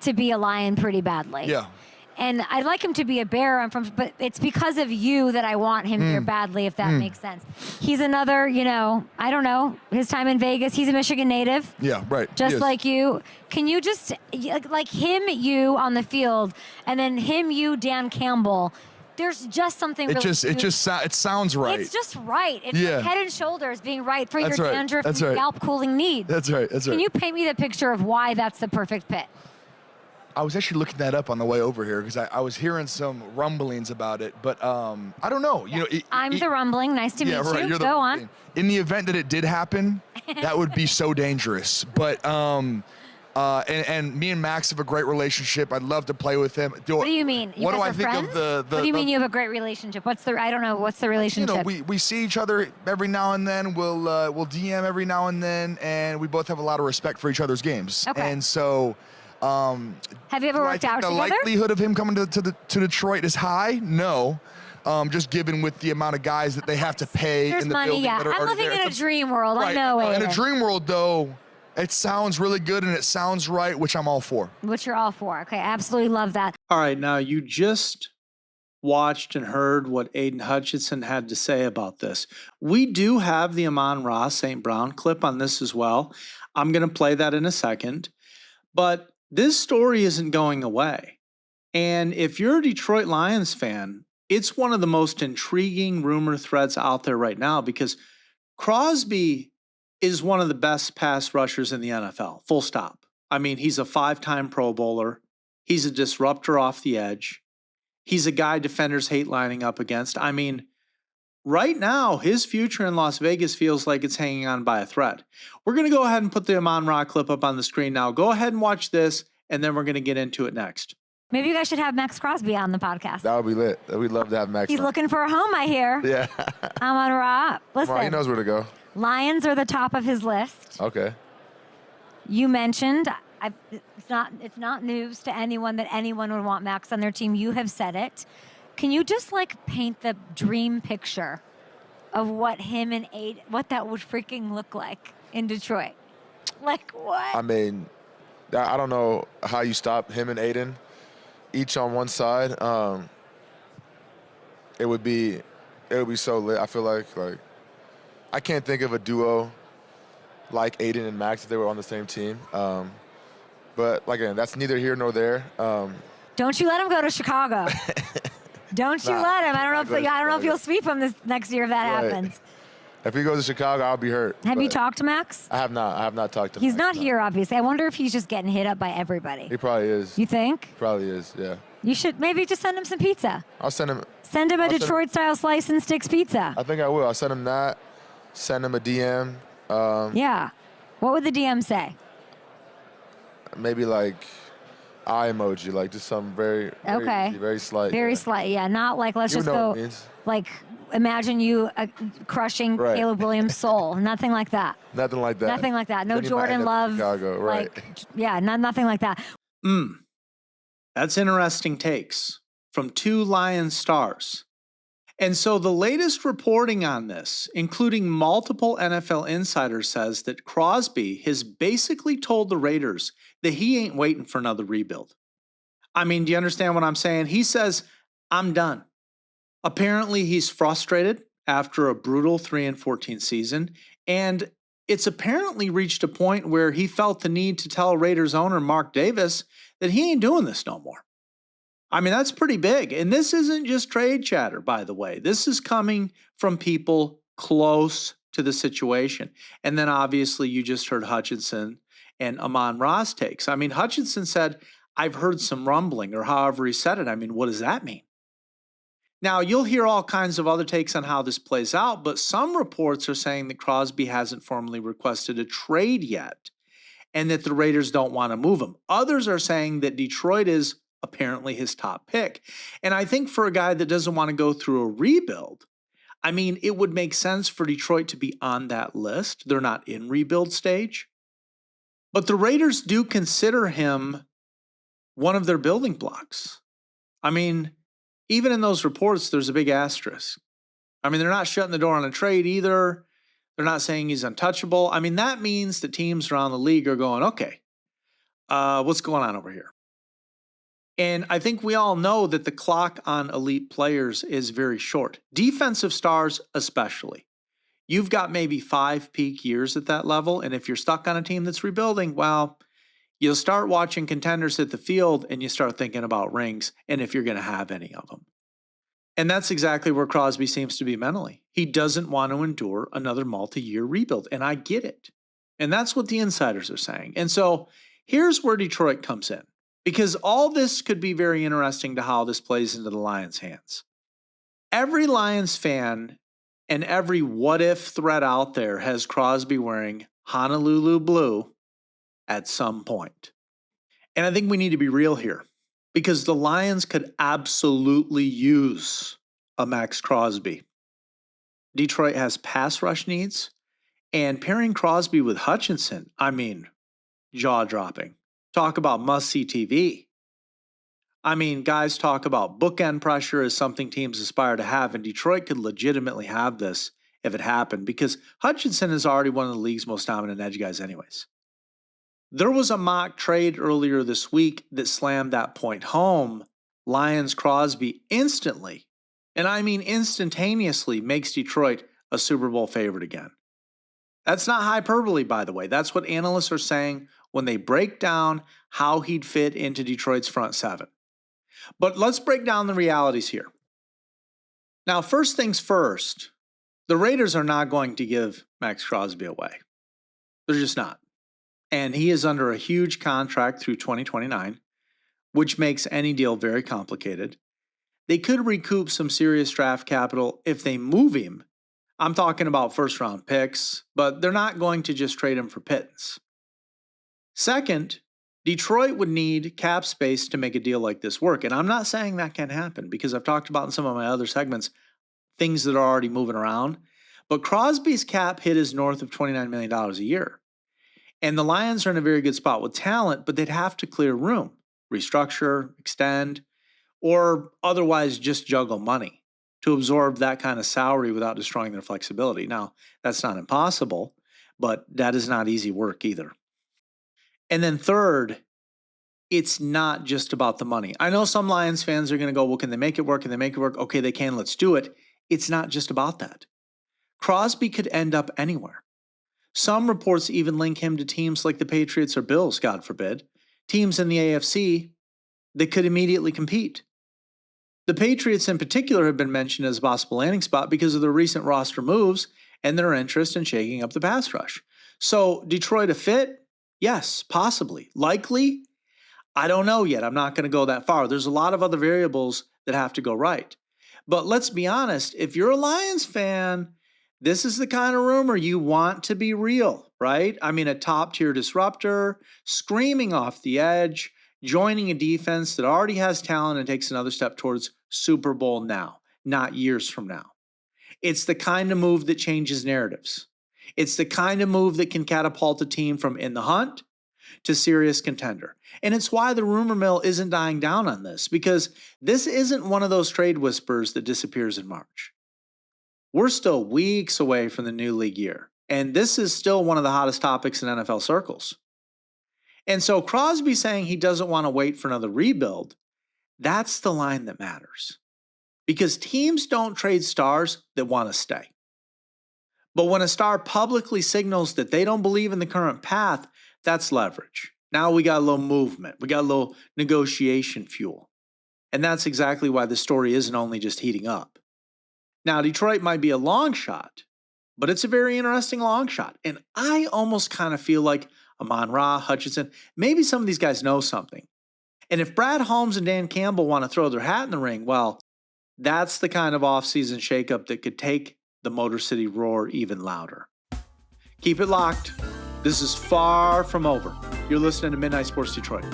To be a Lion pretty badly. Yeah. And I'd like him to be a Bear, but it's because of you that I want him here badly, if that makes sense. He's another, I don't know, his time in Vegas, he's a Michigan native. Yeah, right. Just like you. Can you just, like him, you on the field, and then him, you, Dan Campbell, there's just something it really it sounds right. It's just right. It's like head and shoulders being right for your dandruff and scalp cooling needs. That's right. Can you paint me the picture of why that's the perfect pit? I was actually looking that up on the way over here because I was hearing some rumblings about it, but I don't know. I'm the rumbling. Nice to meet you. Go on. In the event that it did happen, that would be so dangerous. But and me and Max have a great relationship. I'd love to play with him. What do you mean? You what guys do I are think friends? of the? What do you mean you have a great relationship? I don't know. What's the relationship? We see each other every now and then. We'll DM every now and then, and we both have a lot of respect for each other's games. Okay. And so. Have you ever worked out together? The likelihood of him coming to Detroit is high. No, just given with the amount of guys that they have to pay in the money, building that are I'm living there. in a dream world. Right. I know it. In a dream world, though, it sounds really good and it sounds right, which I'm all for. Which you're all for. Okay, absolutely love that. All right, now you just watched and heard what Aiden Hutchinson had to say about this. We do have the Amon-Ra St. Brown clip on this as well. I'm going to play that in a second. But this story isn't going away. And if you're a Detroit Lions fan, it's one of the most intriguing rumor threads out there right now because Crosby is one of the best pass rushers in the NFL, full stop. I mean, he's a 5-time Pro Bowler. He's a disruptor off the edge. He's a guy defenders hate lining up against. I mean, right now, his future in Las Vegas feels like it's hanging on by a thread. We're going to go ahead and put the Amon-Ra clip up on the screen now. Go ahead and watch this, and then we're going to get into it next. Maybe you guys should have Maxx Crosby on the podcast. That would be lit. We'd love to have Max. He's looking for a home, I hear. Yeah. Amon-Ra. Listen. Well, he knows where to go. Lions are the top of his list. Okay. You mentioned, it's not news to anyone that anyone would want Max on their team. You have said it. Can you just paint the dream picture of what him and Aiden, what that would freaking look like in Detroit? Like what? I mean, I don't know how you stop him and Aiden, each on one side. It would be so lit. I feel like I can't think of a duo like Aiden and Max if they were on the same team. But again, that's neither here nor there. Don't you let him go to Chicago. Don't you let him. I don't know if you'll sweep him this next year if that happens. If he goes to Chicago, I'll be hurt. Have you talked to Max? I have not. I have not talked to him. He's not here, obviously. I wonder if he's just getting hit up by everybody. He probably is. You think? Probably is, yeah. You should maybe just send him some pizza. I'll send him. Send him a Detroit-style slice and sticks pizza. I think I will. I'll send him that. Send him a DM. Yeah. What would the DM say? Maybe eye emoji, just some very slight. Very slight, yeah. Not let's just go, imagine you crushing Caleb Williams' soul. Nothing like that. Nothing like that. Nothing like that. No Jordan Love. Chicago, right. Nothing like that. That's interesting takes from two Lions stars. And so the latest reporting on this, including multiple NFL insiders, says that Crosby has basically told the Raiders that he ain't waiting for another rebuild. I mean, do you understand what I'm saying? He says, I'm done. Apparently, he's frustrated after a brutal 3-14 season, and it's apparently reached a point where he felt the need to tell Raiders owner Mark Davis that he ain't doing this no more. I mean, that's pretty big. And this isn't just trade chatter, by the way. This is coming from people close to the situation. And then obviously you just heard Hutchinson and Amon-Ra's takes. I mean, Hutchinson said, I've heard some rumbling, or however he said it. I mean, what does that mean? Now, you'll hear all kinds of other takes on how this plays out, but some reports are saying that Crosby hasn't formally requested a trade yet and that the Raiders don't want to move him. Others are saying that Detroit is apparently his top pick. And I think for a guy that doesn't want to go through a rebuild, I mean, it would make sense for Detroit to be on that list. They're not in rebuild stage. But the Raiders do consider him one of their building blocks. I mean, even in those reports, there's a big asterisk. I mean, they're not shutting the door on a trade either. They're not saying he's untouchable. I mean, that means that teams around the league are going, okay, what's going on over here? And I think we all know that the clock on elite players is very short. Defensive stars especially. You've got maybe 5 peak years at that level, and if you're stuck on a team that's rebuilding, well, you'll start watching contenders hit the field and you start thinking about rings and if you're going to have any of them. And that's exactly where Crosby seems to be mentally. He doesn't want to endure another multi-year rebuild, and I get it. And that's what the insiders are saying. And so here's where Detroit comes in, because all this could be very interesting to how this plays into the Lions' hands. Every Lions fan and every what-if thread out there has Crosby wearing Honolulu blue at some point. And I think we need to be real here, because the Lions could absolutely use a Maxx Crosby. Detroit has pass rush needs, and pairing Crosby with Hutchinson, I mean, jaw-dropping. Talk about must-see TV. I mean, guys talk about bookend pressure as something teams aspire to have, and Detroit could legitimately have this if it happened, because Hutchinson is already one of the league's most dominant edge guys anyways. There was a mock trade earlier this week that slammed that point home. Lions Crosby instantly, and I mean instantaneously, makes Detroit a Super Bowl favorite again. That's not hyperbole, by the way. That's what analysts are saying when they break down how he'd fit into Detroit's front seven. But let's break down the realities here. Now, first things first, the Raiders are not going to give Maxx Crosby away. They're just not. And he is under a huge contract through 2029, which makes any deal very complicated. They could recoup some serious draft capital if they move him. I'm talking about first-round picks, but they're not going to just trade him for pittance. Second, Detroit would need cap space to make a deal like this work. And I'm not saying that can happen, because I've talked about in some of my other segments things that are already moving around. But Crosby's cap hit is north of $29 million a year. And the Lions are in a very good spot with talent, but they'd have to clear room, restructure, extend, or otherwise just juggle money to absorb that kind of salary without destroying their flexibility. Now, that's not impossible, but that is not easy work either. And then third, it's not just about the money. I know some Lions fans are going to go, well, can they make it work? Can they make it work? Okay, they can. Let's do it. It's not just about that. Crosby could end up anywhere. Some reports even link him to teams like the Patriots or Bills, God forbid, teams in the AFC that could immediately compete. The Patriots in particular have been mentioned as a possible landing spot because of their recent roster moves and their interest in shaking up the pass rush. So Detroit a fit? Yes, possibly. Likely? I don't know yet. I'm not going to go that far. There's a lot of other variables that have to go right. But let's be honest, if you're a Lions fan, this is the kind of rumor you want to be real, right? I mean, a top-tier disruptor, screaming off the edge, joining a defense that already has talent and takes another step towards Super Bowl now, not years from now. It's the kind of move that changes narratives. It's the kind of move that can catapult a team from in the hunt to serious contender. And it's why the rumor mill isn't dying down on this, because this isn't one of those trade whispers that disappears in March. We're still weeks away from the new league year, and this is still one of the hottest topics in NFL circles. And so Crosby saying he doesn't want to wait for another rebuild, that's the line that matters. Because teams don't trade stars that want to stay. But when a star publicly signals that they don't believe in the current path, that's leverage. Now we got a little movement. We got a little negotiation fuel. And that's exactly why the story isn't only just heating up. Now, Detroit might be a long shot, but it's a very interesting long shot. And I almost kind of feel like Amon-Ra, Hutchinson, maybe some of these guys know something. And if Brad Holmes and Dan Campbell want to throw their hat in the ring, well, that's the kind of offseason shakeup that could take the Motor City roar even louder. Keep it locked. This is far from over. You're listening to Midnight Sports Detroit.